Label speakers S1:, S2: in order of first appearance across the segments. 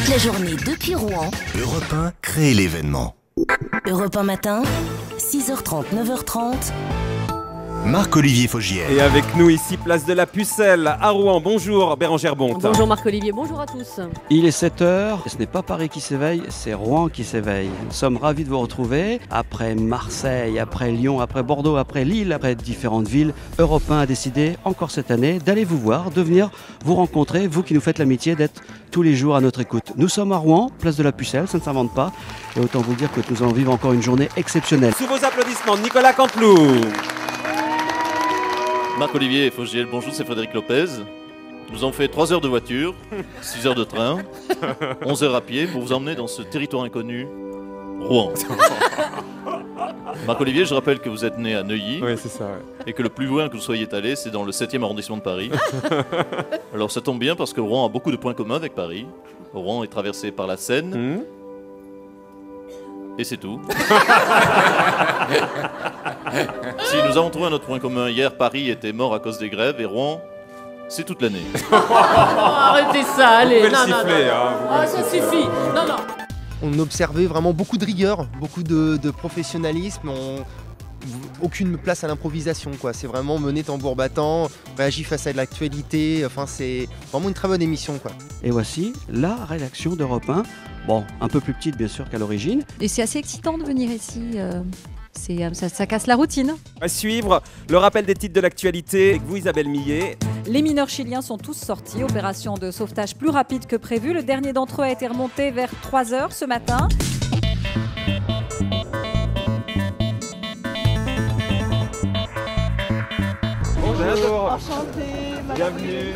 S1: Toute la journée depuis Rouen,
S2: Europe 1 crée l'événement.
S1: Europe 1 matin, 6h30, 9h30.
S2: Marc-Olivier Fogiel.
S3: Et avec nous ici, place de la Pucelle, à Rouen. Bonjour Bérangère Bonte.
S4: Bonjour Marc-Olivier, bonjour à tous.
S5: Il est 7h, et ce n'est pas Paris qui s'éveille, c'est Rouen qui s'éveille. Nous sommes ravis de vous retrouver. Après Marseille, après Lyon, après Bordeaux, après Lille, après différentes villes, Europe 1 a décidé, encore cette année, d'aller vous voir, de venir vous rencontrer, vous qui nous faites l'amitié d'être tous les jours à notre écoute. Nous sommes à Rouen, place de la Pucelle, ça ne s'invente pas. Et autant vous dire que nous allons vivre encore une journée exceptionnelle.
S3: Sous vos applaudissements, Nicolas Canteloup.
S6: Marc-Olivier Fogiel, bonjour, c'est Frédéric Lopez. Nous avons fait 3 heures de voiture, 6 heures de train, 11 heures à pied pour vous emmener dans ce territoire inconnu, Rouen. Marc-Olivier, je rappelle que vous êtes né à Neuilly.
S3: Oui, c'est ça. Ouais.
S6: Et que le plus loin que vous soyez allé, c'est dans le 7e arrondissement de Paris. Alors ça tombe bien parce que Rouen a beaucoup de points communs avec Paris. Rouen est traversé par la Seine. Et c'est tout. Si nous avons trouvé un autre point commun hier, Paris était mort à cause des grèves et Rouen, c'est toute l'année.
S4: Arrêtez ça, allez.
S3: Vous pouvez le siffler, hein,
S4: ça suffit. Non.
S7: On observait vraiment beaucoup de rigueur, beaucoup de professionnalisme. Aucune place à l'improvisation, quoi. C'est vraiment mené tambour battant, réagit face à l'actualité. Enfin, c'est vraiment une très bonne émission, quoi.
S5: Et voici la rédaction d'Europe 1. Bon, un peu plus petite bien sûr qu'à l'origine.
S8: Et c'est assez excitant de venir ici. Ça casse la routine.
S3: À suivre, le rappel des titres de l'actualité avec vous Isabelle Millet.
S9: Les mineurs chiliens sont tous sortis. Opération de sauvetage plus rapide que prévu. Le dernier d'entre eux a été remonté vers 3h ce matin.
S3: Bonjour.
S10: Enchanté,
S3: Bienvenue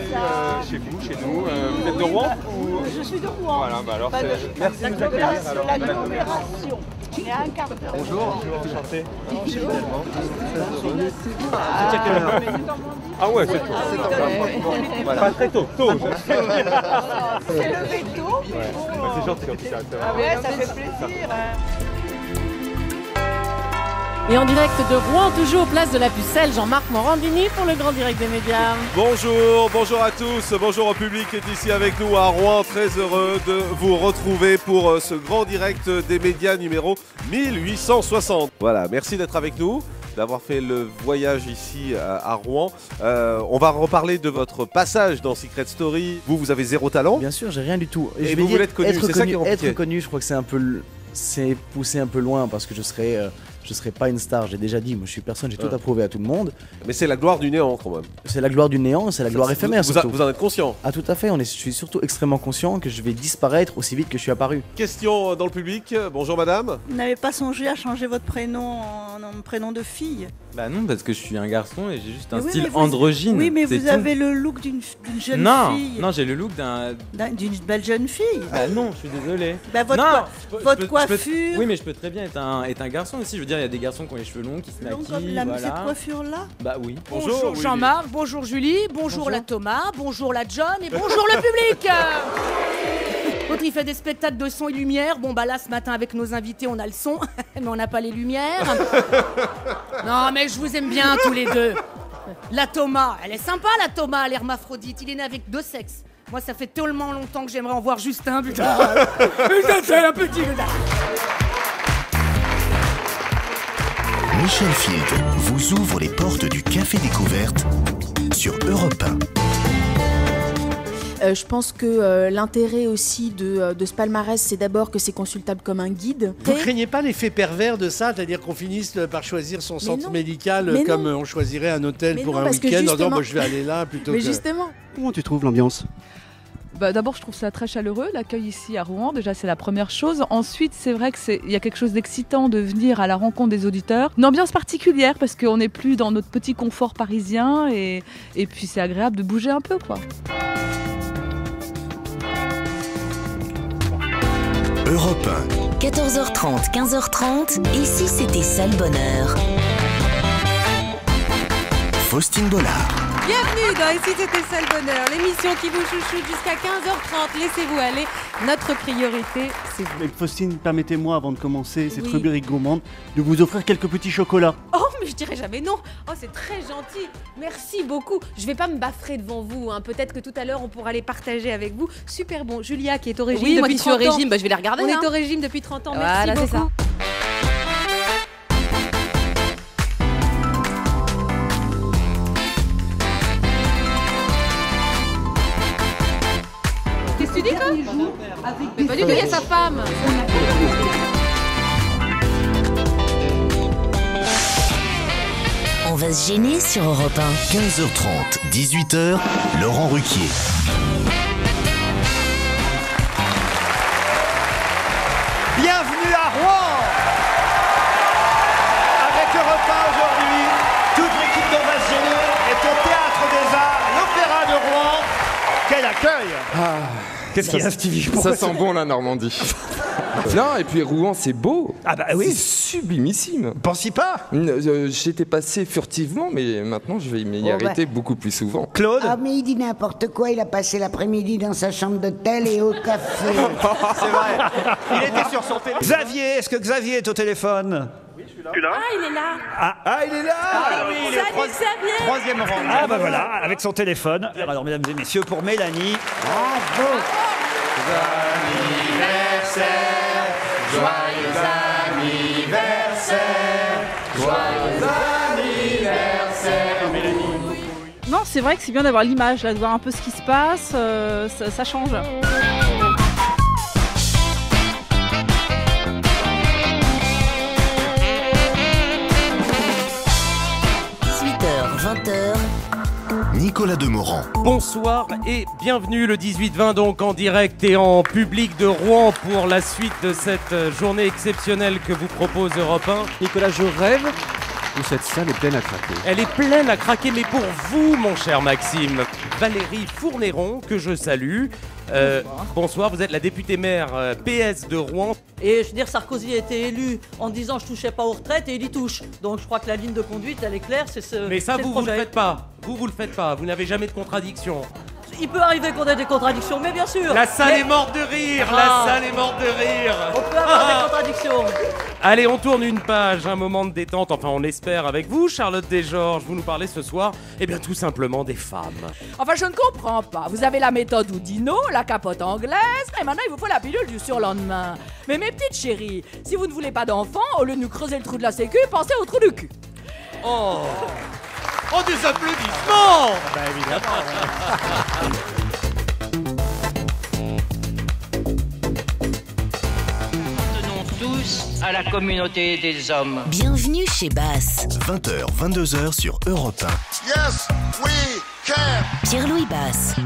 S3: chez vous, chez nous. Vous êtes de Rouen ou...
S10: Je suis de Rouen.
S3: Voilà, bah alors merci de nous accueillir. Alors,
S10: L'agglomération. On est à un quart d'heure.
S3: bonjour, enchanté.
S10: Bonjour.
S3: Ah ouais, c'est tôt. Pas très tôt.
S10: C'est levé tôt.
S3: C'est gentil en tout cas. C'est vrai.
S10: Ah ouais, ça fait plaisir.
S4: Et en direct de Rouen, toujours place de la Pucelle, Jean-Marc Morandini pour le grand direct des médias.
S11: Bonjour à tous, bonjour au public qui est ici avec nous à Rouen, très heureux de vous retrouver pour ce grand direct des médias numéro 1860. Voilà, merci d'être avec nous, d'avoir fait le voyage ici à Rouen. On va reparler de votre passage dans Secret Story. Vous avez zéro talent.
S12: Bien sûr, j'ai rien du tout.
S11: Et vous voulez être connu, c'est ça qui est compliqué.
S12: Être connu, je crois que c'est poussé un peu loin parce que je serais pas une star, j'ai déjà dit, moi je suis personne, j'ai tout approuvé à tout le monde.
S11: Mais c'est la gloire du néant quand même.
S12: C'est la gloire du néant, c'est la gloire éphémère surtout.
S11: Vous en êtes conscient?
S12: Ah tout à fait, je suis surtout extrêmement conscient que je vais disparaître aussi vite que je suis apparu.
S11: Question dans le public, bonjour madame.
S10: Vous n'avez pas songé à changer votre prénom en prénom de fille?
S13: Bah non, parce que je suis un garçon et j'ai juste un
S10: Oui,
S13: style
S10: mais vous-
S13: androgyne.
S10: Oui, mais
S13: c'est
S10: vous
S13: tout.
S10: avez le look d'une jeune fille.
S13: Non, j'ai le look d'un...
S10: D'une belle jeune fille.
S13: Bah non, je suis désolé.
S10: Bah, votre coiffure.
S13: Oui, mais je peux très bien être un garçon aussi. Je veux dire, il y a des garçons qui ont les cheveux longs, qui se
S10: Donc,
S13: maquillent,
S10: comme
S13: voilà.
S10: cette coiffure-là.
S13: Bah oui.
S4: Bonjour Jean-Marc, bonjour Julie, bonjour la Thomas, bonjour la John et bonjour le public. L'autre il fait des spectacles de son et lumière. Bon bah là ce matin avec nos invités on a le son, mais on n'a pas les lumières. Non mais je vous aime bien tous les deux. La Thomas, elle est sympa la Thomas, l'hermaphrodite, il est né avec 2 sexes. Moi ça fait tellement longtemps que j'aimerais en voir juste un, putain. Putain c'est un petit putain.
S2: Michel Field vous ouvre les portes du Café Découverte sur Europe 1.
S8: Je pense que l'intérêt aussi de ce palmarès, c'est d'abord que c'est consultable comme un guide.
S14: Vous craignez pas l'effet pervers de ça, c'est-à-dire qu'on finisse par choisir son centre médical comme on choisirait un hôtel pour un week-end en disant je vais aller là plutôt que...
S8: Mais justement.
S5: Comment tu trouves l'ambiance ?
S15: D'abord, je trouve ça très chaleureux, l'accueil ici à Rouen. Déjà, c'est la première chose. Ensuite, c'est vrai qu'il y a quelque chose d'excitant de venir à la rencontre des auditeurs. Une ambiance particulière parce qu'on n'est plus dans notre petit confort parisien et puis c'est agréable de bouger un peu, quoi.
S2: Europe 1.
S1: 14h30, 15h30. Et si c'était ça le bonheur?
S2: Faustine Bollard.
S4: Bienvenue dans Ici c'était ça le bonheur, l'émission qui vous chouchoute jusqu'à 15h30. Laissez-vous aller, notre priorité c'est vous.
S16: Faustine, permettez-moi avant de commencer cette rubrique gourmande de vous offrir quelques petits chocolats.
S4: Oh
S16: mais je dirais jamais non. Oh, c'est très gentil. Merci beaucoup. Je vais pas me baffrer devant vous. Hein. Peut-être que tout à l'heure, on pourra les partager avec vous. Super bon. Julia, qui est au régime depuis 30 ans. Oui, moi qui suis au régime, bah, je vais les regarder. On est au régime depuis 30 ans. Merci beaucoup. C'est ça. Qu'est-ce que tu dis, quoi? Mais pas du tout, il y a sa femme.
S1: On va se gêner sur Europe 1.
S2: 15h30, 18h, Laurent Ruquier.
S17: Bienvenue à Rouen. Avec Europe 1 aujourd'hui, toute l'équipe d'On va se gêner est au Théâtre des Arts, l'Opéra de Rouen. Quel accueil!
S18: Qu'est-ce qu'il y a, Stevie? Ça sent bon la Normandie. Non, et puis Rouen, c'est beau.
S17: Ah bah oui.
S18: C'est sublimissime.
S17: Pensez pas?
S18: J'étais passé furtivement, mais maintenant je vais m'y arrêter beaucoup plus souvent.
S17: Claude?
S19: Ah mais il dit n'importe quoi, il a passé l'après-midi dans sa chambre d'hôtel et au café.
S17: C'est vrai. Il était sur son téléphone. Xavier, est-ce que Xavier est au téléphone? Oui, je suis là.
S16: Ah, il est là.
S17: Ah, il est là.
S16: Ah oui, il est
S17: troisième rang. Ah bah voilà, avec son téléphone. Alors mesdames et messieurs, pour Mélanie.
S19: Bravo.
S17: Anniversaire, joyeux anniversaire, joyeux anniversaire, Mélanie.
S15: Non, c'est vrai que c'est bien d'avoir l'image, là, de voir un peu ce qui se passe, ça change.
S1: 18h, 20h.
S2: Nicolas Demorand.
S20: Bonsoir et bienvenue le 18-20 donc en direct et en public de Rouen pour la suite de cette journée exceptionnelle que vous propose Europe 1.
S13: Nicolas, je rêve où cette salle est pleine à craquer.
S20: Elle est pleine à craquer, mais pour vous, mon cher Maxime, Valérie Fournéron, que je salue. Bonsoir, vous êtes la députée maire PS de Rouen.
S21: Et je veux dire, Sarkozy a été élu en disant je touchais pas aux retraites et il y touche. Donc je crois que la ligne de conduite, elle est claire, c'est ce.
S20: Mais ça, vous le faites pas. Vous le faites pas. Vous n'avez jamais de contradiction.
S21: Il peut arriver qu'on ait des contradictions, mais bien sûr.
S20: La salle est morte de rire. La salle est morte de rire.
S21: On peut avoir des contradictions.
S20: Allez, on tourne une page, un moment de détente, enfin on l'espère avec vous, Charlotte Desgeorges. Vous nous parlez ce soir, eh bien tout simplement des femmes.
S4: Enfin, je ne comprends pas. Vous avez la méthode Oudinot, la capote anglaise, et maintenant il vous faut la pilule du surlendemain. Mais mes petites chéries, si vous ne voulez pas d'enfants, au lieu de nous creuser le trou de la sécu, pensez au trou du cul.
S20: Oh, oh des applaudissements.
S17: Bah évidemment.
S22: Tous à la communauté des hommes.
S1: Bienvenue chez Basse.
S2: 20h, 22h sur Europe 1.
S23: Yes, we can.
S1: Pierre-Louis Basse.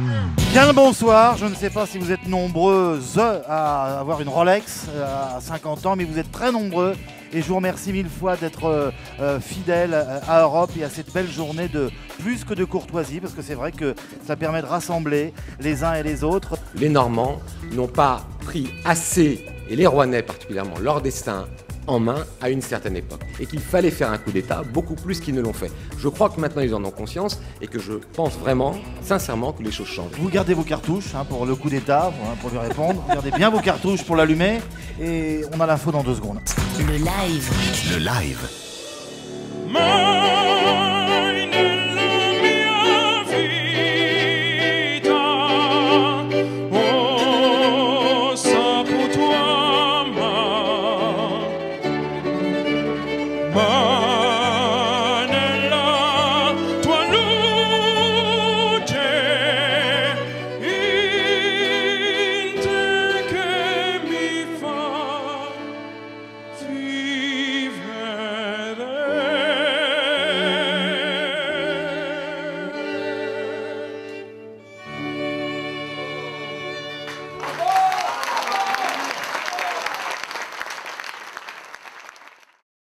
S24: Bien le bonsoir, je ne sais pas si vous êtes nombreuses à avoir une Rolex à 50 ans, mais vous êtes très nombreux et je vous remercie mille fois d'être fidèles à Europe et à cette belle journée de plus que de courtoisie, parce que c'est vrai que ça permet de rassembler les uns et les autres.
S25: Les Normands n'ont pas pris assez, et les Rouennais particulièrement, leur destin en main à une certaine époque et qu'il fallait faire un coup d'État beaucoup plus qu'ils ne l'ont fait. Je crois que maintenant ils en ont conscience et que je pense vraiment, sincèrement, que les choses changent.
S24: Vous gardez vos cartouches pour le coup d'État, pour lui répondre. Vous gardez bien vos cartouches pour l'allumer et on a l'info dans 2 secondes.
S1: Le live.
S2: Le live.